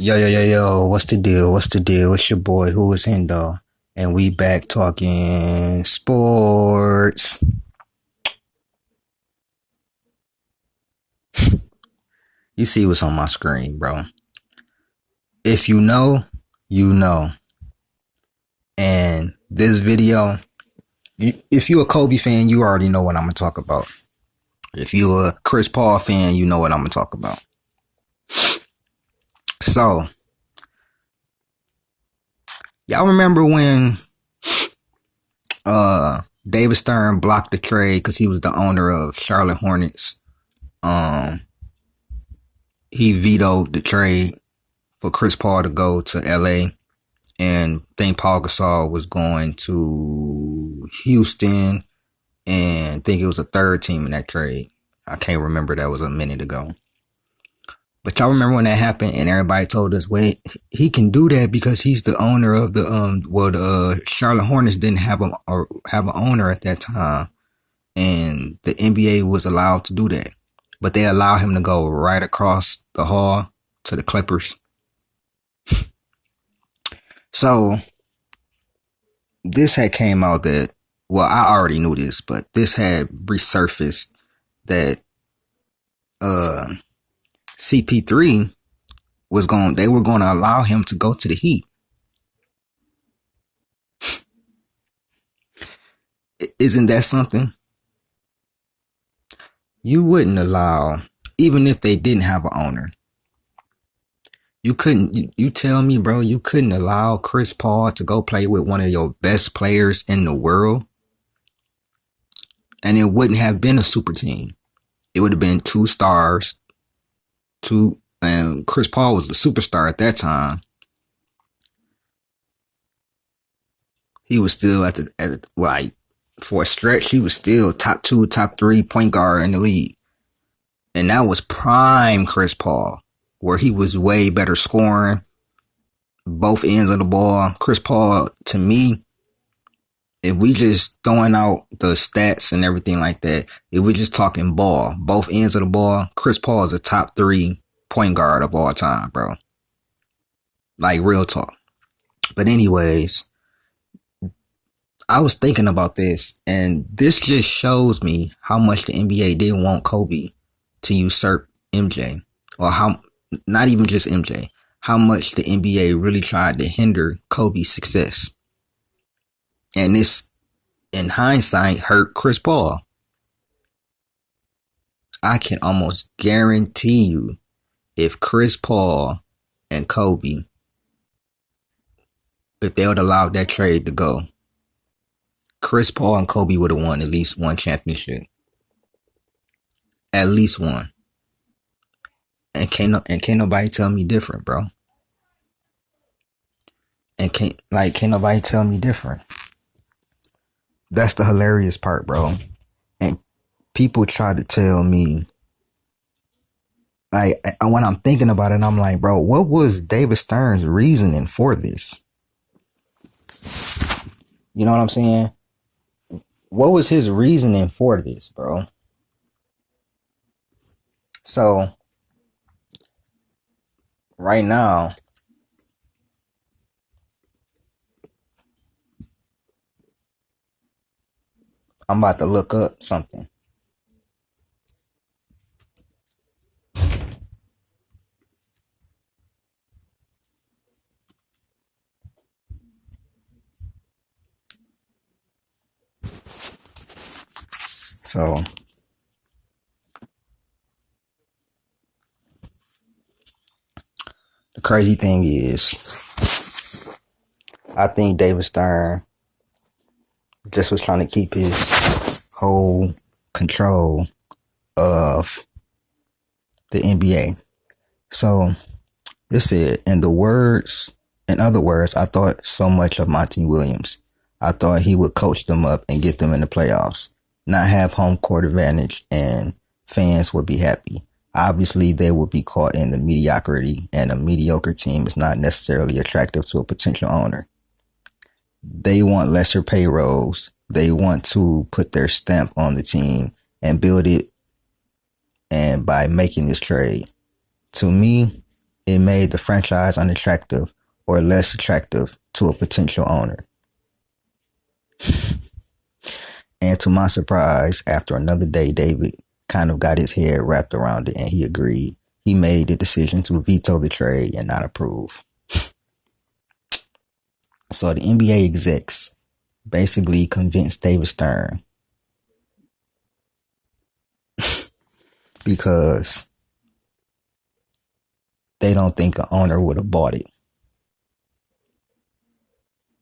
Yo, yo, yo, yo, what's the deal? What's the deal? It's your boy, who is Hendo, and we back talking sports. You see what's on my screen, bro. If you know, you know. And this video, if you're a Kobe fan, you already know what I'm going to talk about. If you're a Chris Paul fan, you know what I'm going to talk about. So, y'all remember when David Stern blocked the trade because he was the owner of Charlotte Hornets? He vetoed the trade for Chris Paul to go to LA, and I think Paul Gasol was going to Houston, and I think it was a third team in that trade. I can't remember, that was a minute ago. But y'all remember when that happened and everybody told us, wait, he can do that because he's the owner of the Charlotte Hornets didn't have an owner at that time, and the NBA was allowed to do that. But they allow him to go right across the hall to the Clippers. So this had came out that, well, I already knew this, but this had resurfaced that CP3 they were going to allow him to go to the Heat. Isn't that something? You wouldn't allow, even if they didn't have an owner. You tell me, bro, you couldn't allow Chris Paul to go play with one of your best players in the world, and it wouldn't have been a super team. It would have been two stars, and Chris Paul was the superstar at that time. He was still for a stretch, he was still top 2, top 3 point guard in the league. And that was prime Chris Paul, where he was way better scoring both ends of the ball. Chris Paul, to me, if we just throwing out the stats and everything like that, if we just talking ball, both ends of the ball, Chris Paul is a top 3 point guard of all time, bro. Like, real talk. But anyways, I was thinking about this, and this just shows me how much the NBA didn't want Kobe to usurp MJ, or how, not even just MJ, how much the NBA really tried to hinder Kobe's success. And this, in hindsight, hurt Chris Paul. I can almost guarantee you, if Chris Paul and Kobe, if they would allow that trade to go, Chris Paul and Kobe would have won at least one championship. At least one. And can't nobody tell me different, bro. And can't nobody tell me different. That's the hilarious part, bro. And people try to tell me, like, when I'm thinking about it, I'm like, bro, what was David Stern's reasoning for this? You know what I'm saying? What was his reasoning for this, bro? So, right now, I'm about to look up something. So, the crazy thing is, I think David Stern just was trying to keep his whole control of the NBA. So, this said, in other words, I thought so much of Monty Williams. I thought he would coach them up and get them in the playoffs, not have home court advantage, and fans would be happy. Obviously, they would be caught in the mediocrity, and a mediocre team is not necessarily attractive to a potential owner. They want lesser payrolls. They want to put their stamp on the team and build it, and by making this trade. To me, it made the franchise unattractive or less attractive to a potential owner. And to my surprise, after another day, David kind of got his head wrapped around it and he agreed. He made the decision to veto the trade and not approve. So the NBA execs basically convinced David Stern because they don't think an owner would have bought it.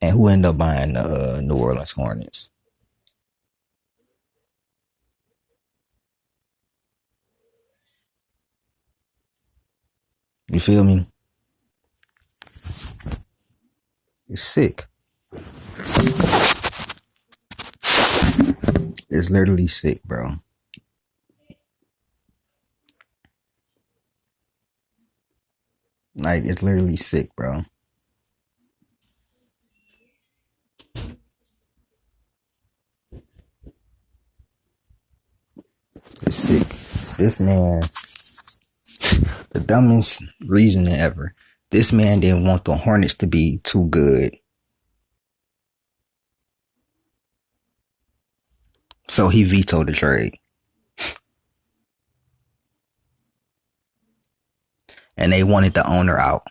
And who ended up buying the New Orleans Hornets? You feel me? It's sick. It's literally sick, bro. Like, it's literally sick, bro. It's sick. This man, the dumbest reasoning ever. This man didn't want the Hornets to be too good. So he vetoed the trade. And they wanted the owner out.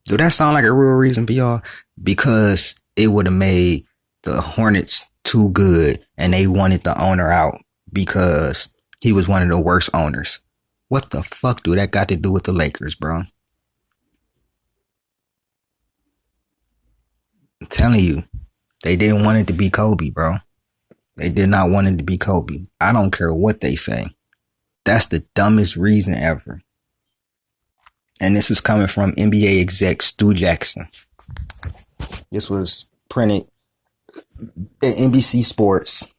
Do that sound like a real reason, BR? Because it would have made the Hornets too good and they wanted the owner out because he was one of the worst owners. What the fuck do that got to do with the Lakers, bro? I'm telling you, they didn't want it to be Kobe, bro. They did not want it to be Kobe. I don't care what they say. That's the dumbest reason ever. And this is coming from NBA exec Stu Jackson. This was printed at NBC Sports,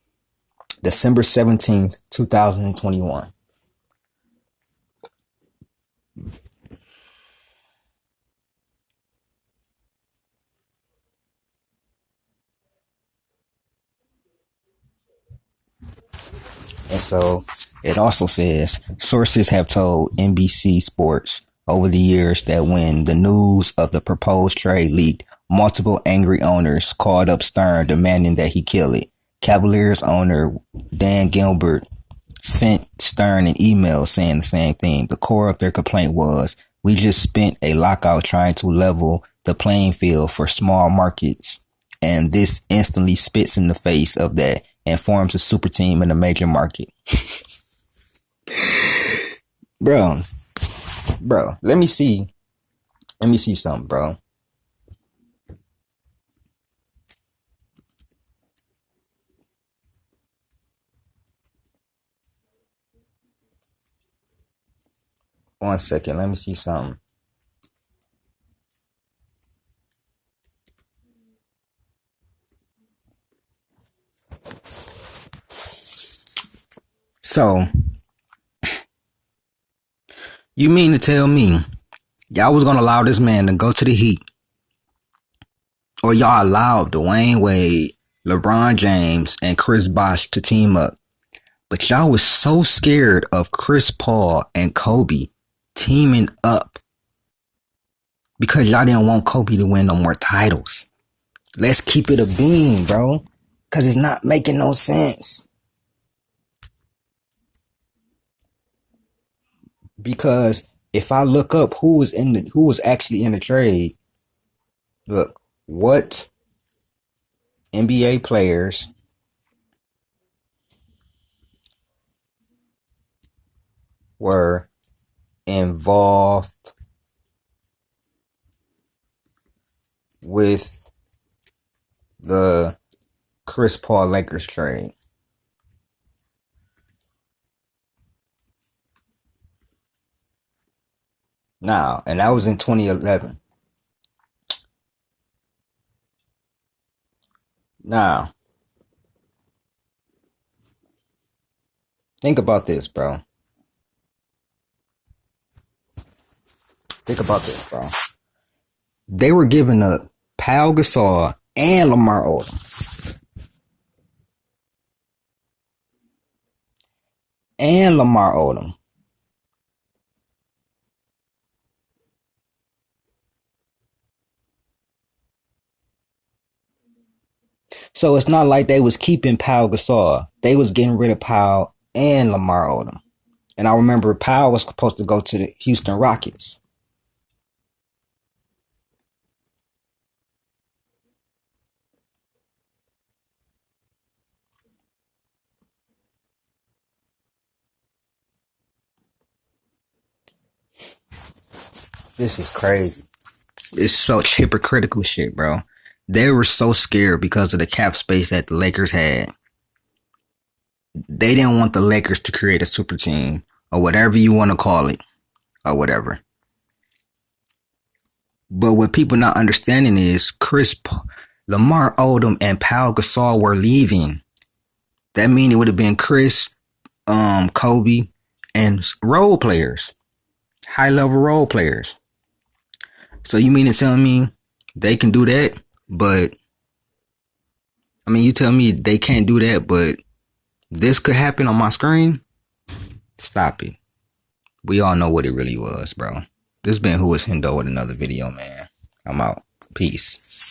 December 17th, 2021. And so it also says, sources have told NBC Sports over the years that when the news of the proposed trade leaked, multiple angry owners called up Stern demanding that he kill it. Cavaliers owner Dan Gilbert sent Stern an email saying the same thing. The core of their complaint was, we just spent a lockout trying to level the playing field for small markets, and this instantly spits in the face of that and forms a super team in a major market. Bro, let me see something, bro. One second, let me see something. So, you mean to tell me y'all was gonna allow this man to go to the Heat? Or y'all allowed Dwayne Wade, LeBron James, and Chris Bosh to team up? But y'all was so scared of Chris Paul and Kobe teaming up because y'all didn't want Kobe to win no more titles. Let's keep it a beam, bro. Because it's not making no sense. Because if I look up who was actually in the trade, look, what NBA players were involved with the Chris Paul Lakers trade. Now, and that was in 2011. Now, think about this, bro. Think about this, bro. They were giving up Pau Gasol and Lamar Odom. So it's not like they was keeping Pau Gasol. They was getting rid of Pau and Lamar Odom. And I remember Pau was supposed to go to the Houston Rockets. This is crazy. It's such hypocritical shit, bro. They were so scared because of the cap space that the Lakers had. They didn't want the Lakers to create a super team or whatever you want to call it or whatever. But what people not understanding is Lamar Odom and Pau Gasol were leaving. That means it would have been Chris, Kobe, and role players, high level role players. So you mean to tell me they can do that, but I mean you tell me they can't do that, but this could happen on my screen? Stop it. We all know what it really was, bro. This been Who is Hendo with another video, man. I'm out. Peace.